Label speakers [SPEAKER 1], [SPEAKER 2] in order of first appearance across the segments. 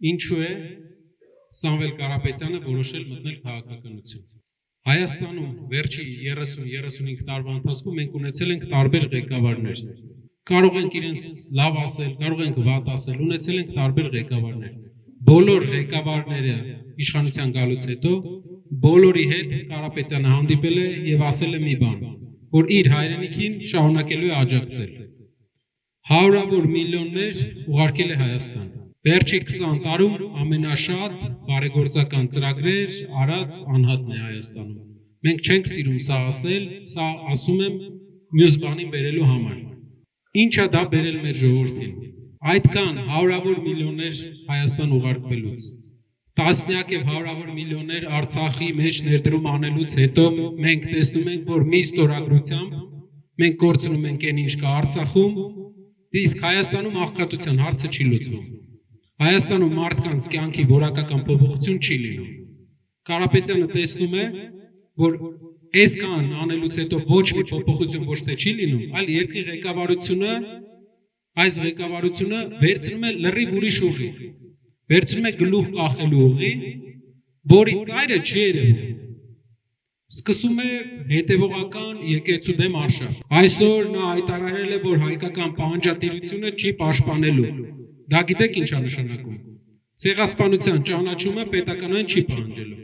[SPEAKER 1] Ինչու է Սամվել Կարապետյանը որոշել մտնել քաղաքականություն։ Հայաստանում վերջի 30-35 տարվա ընթացքում մենք ունեցել ենք տարբեր ղեկավարներ։ Կարող ենք իրենց լավ ասել, կարող ենք վատ ասել, ունեցել ենք տարբեր ղեկավարներ։ Բոլոր ղեկավարները իշխանության գալուց հետո բոլորի հետ Կարապետյանը հանդիպել է եւ ասել է մի բան, որ իր հայրենիքին շարունակելու է աջակցել։ Հարյուրավոր միլիոններ ուղարկել է Հայաստան։ Վերջի 20 տարում ամենաշատ բարեգործական ծրագրեր արած անհատն է Հայաստանում։ Մենք չենք սիրում սա ասել, սա ասում եմ մյուս բանին բերելու համար։ Ինչա դա բերել մեր ժողովրդին։ Այդքան հարյուրավոր միլիոններ Հայաստան ուղարկվելուց, տասնյակ եւ հարյուրավոր միլիոններ Արցախի մեջ ներդրում անելուց հետո մենք տեսնում ենք, որ մի ստորագրությամբ մենք կորցնում ենք այն ինչ կա Արցախում, իսկ Հայաստանում աղքատության հարցը չի լուծվում։ Հայաստանում մարդկանց կյանքի որակական փոփոխություն չի լինում։ Կարապետյանը տեսնում է, որ այսքան անելուց հետո ոչ մի փոփոխություն ոչ թե չի լինում, այլ երկրի ղեկավարությունը այս ղեկավարությունը վերցնում է լրիվ ուրիշ ուղի, վերցնում է գլուխ կախելու ուղի, որի ծայրը չի երևում։ Սկսում է հետևողական եկեղեցու դեմ արշավ։ Այսօր նա հայտարարել է, որ հայկական պահանջատիրությունը չի պաշտպանելու։ Դա գիտեք ինչ է նշանակում։ Ցեղասպանության ճանաչումը պետականային չի պահանջելու։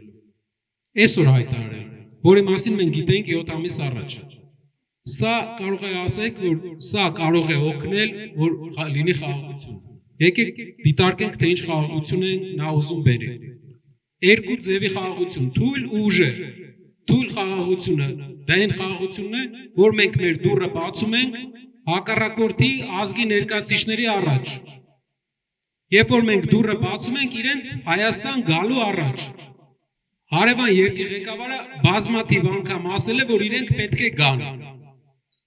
[SPEAKER 1] Այսօր հայտարարել, որի մասին մենք գիտենք 7 ամիս առաջ։ Սա կարող է ասեք, որ սա կարող է օգնել, որ լինի խաղաղություն։ Եկեք դիտարկենք, թե ինչ խաղաղություն է նա ուզում բերել։ Երկու ձևի խաղաղություն, թույլ ու ուժեղ։ Թույլ խաղաղությունը դա այն խաղաղությունն է, որ մենք մեր դուռը բացում ենք հակառակորդի ազգի ներկայացուցիչների առաջ։ Երբ որ մենք դուռը բացում ենք իրենց Հայաստան գալու առաջ։ Հարևան երկրի ղեկավարը բազմաթիվ անգամ ասել է, որ իրենք պետք է գան։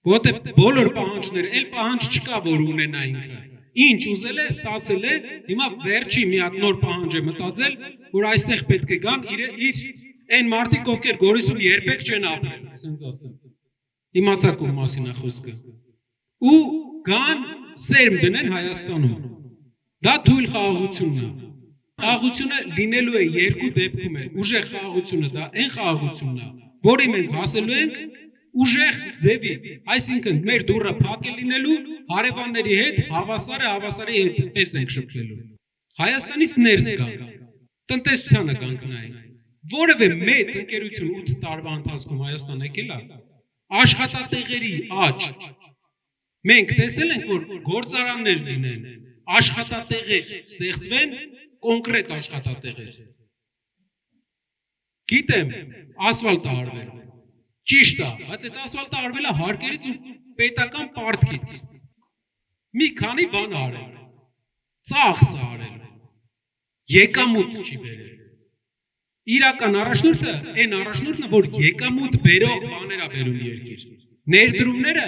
[SPEAKER 1] Որտեղ բոլոր պահանջները, այլ պահանջ չկա, որ ունենա ինքը։ Ինչ ուզել է, ստացել է, հիմա վերջի մի հատ նոր պահանջ է մտածել, որ այստեղ պետք է գան իր այն մարդիկ, ովքեր Գորիսում երբեք չեն ապրել, ասենց ասեմ։ Իմացաք ում մասին է խոսքը։ Ու գան սերմ դնեն Հայաստանում։ Դա թույլ խաղաղությունն է։ Խաղաղությունը լինելու է երկու դեպքում է։ Ուժեղ խաղաղությունը դա այն խաղաղությունն է, որի մենք հասելու ենք ուժեղ ձևի, այսինքն մեր դուռը փակ է լինելու, հարևանների հետ հավասարը հավասարի հետ պես ենք շփվելու։ Հայաստանից ներս գանք, տնտեսությանը կանգնայինք։ Որևէ մեծ ընկերություն 8 տարվա ընթացքում Հայաստան եկել է, աշխատատեղերի աճ։ Մենք տեսել ենք, որ գործարաններ լինեն, աշխատատեղեր ստեղծվեն, կոնկրետ աշխատատեղեր։ Գիտեմ, ասֆալտ արվել։ Ճիշտ է, բայց այդ ասֆալտը արվել է հարկերից ու պետական պարտքից։ Մի քանի բան արել։ Ծախս արել։ Եկամուտ չի բերել։ Իրական առաջնորդը, այն առաջնորդն է, որ եկամուտ բերող բաներ է բերում երկիր։ Ներդրումները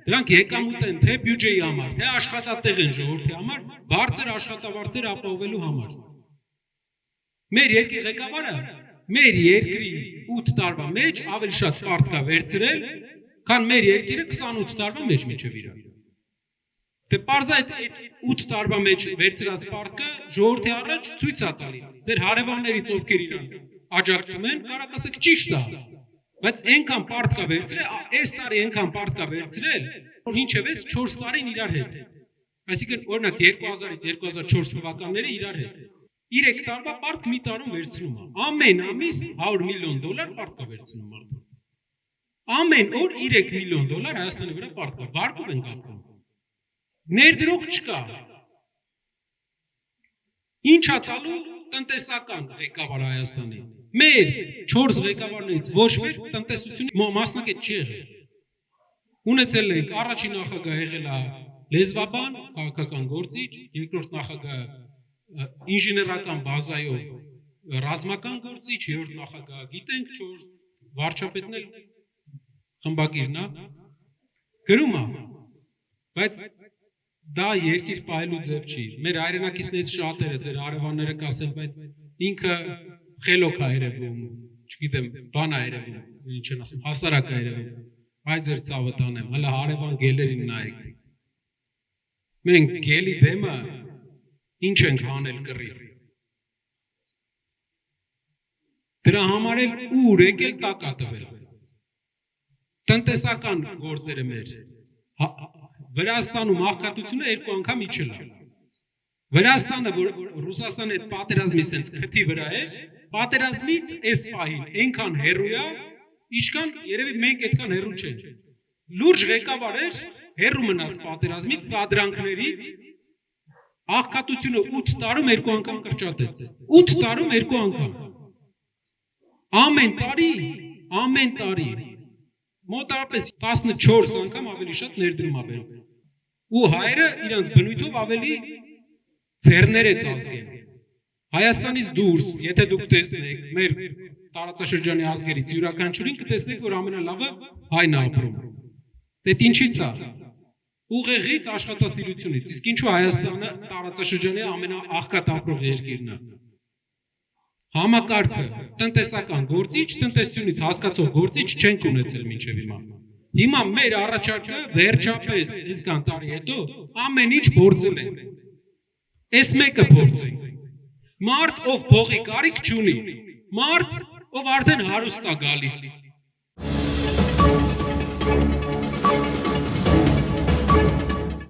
[SPEAKER 1] դրանք եկամուտ են թե բյուջեի համար, թե աշխատատեղ են ժողովրդի համար, բարձր աշխատավարձեր ապահովելու համար։ Մեր երկրի ղեկավարը մեր երկրի 8 տարվա մեջ ավելի շատ պարտք է վերցրել, քան մեր երկիրը 28 տարվա մեջ միջև իրար։ Դե պարզա այդ 8 տարվա մեջ վերցրած պարտքը ժողովրդի առաջ ցույց է տալի։ Ձեր հարևաններից ովքեր իրան աջակցում են, կարող ասեք ճիշտ է, բայց այնքան պարտք է վերցրել, այս տարի այնքան պարտք է վերցրել, որ ինչևէ 4 տարին իրար հետ։ Այսինքն օրինակ 2000-ից 2004 թվականները իրար հետ։ 3 տարվա պարտք մի տարում վերցնում է։ Ամեն ամիս $100 միլիոն պարտք է վերցնում մարդը։ Ամեն օր $3 միլիոն Հայաստանի վրա պարտք է, վարկով են կապում։ Ներդրող չկա։ Ինչ է տալու տնտեսական ղեկավար Հայաստանի։ Մեր 4 ղեկավարներից ոչ մեկ տնտեսությունի մասնակից չի եղել։ Ունեցել ենք առաջին նախագահ եղել է լեզվաբան, քաղաքական գործիչ, երկրորդ նախագահ ինժեներական բազայով ռազմական գործիչ, երրորդ նախագահ գիտենք, չորրորդ վարչապետն էլ խմբագիրն է, գրում է, բայց դա երկիր պահելու ձև չի։ Մեր հայրենակիցներից շատերը, ձեր հարևանները կասեն, բայց ինքը խելոք է երևում, չգիտեմ, բան է երևում, ինչ են ասում, հասարակ է երևում, այ ձեր ցավը տանեմ, հələ հարևան գելերին նայեք։ Մենք գելի դեմը ինչ ենք հանել կռիվ։ Դրա համար էլ ուր եկել տակա տվել։ Տնտեսական գործերը մեր Վրաստանում աղքատությունը երկու անգամ իջել է։ Վրաստանը, որ Ռուսաստանի հետ պատերազմի sense քթի վրա էր, պատերազմից այս պահին այնքան հեռու է, ինչքան երևի մենք այդքան հեռու չենք։ Լուրջ ղեկավար էր, հեռու մնաց պատերազմից, սադրանքներից, աղքատությունը 8 տարում երկու անգամ կրճատեց։ 8 տարում երկու անգամ։ Ամեն տարի մոտավորապես 14 անգամ ավելի շատ ներդրում ա բերում։ Ու հայերը իրանց բնույթով ավելի ձեռներեց ազգեն։ Հայաստանից դուրս, եթե դուք տեսնեք մեր տարածաշրջանի ազգերից յուրաքանչյուրին կտեսնեք, որ ամենալավը հայն ապրում։ Դե ինչի՞ց է։ Ուղեղից աշխատասիրությունից։ Իսկ ինչու Հայաստանը տարածաշրջանի ամենաաղքատ ապրող երկիրն է։ Համակարգը տնտեսական գործիչ, տնտեսությունից հասկացող գործիչ չենք ունեցել մինչև հիմա։ Հիմա մեր առաջարկը վերջապես այսքան տարի հետո ամեն ինչ փորձել ենք։ Այս մեկը փորձենք։ Մարդ, ով փողի կարիք չունի, մարդ, ով արդեն հարուստ է գալիս,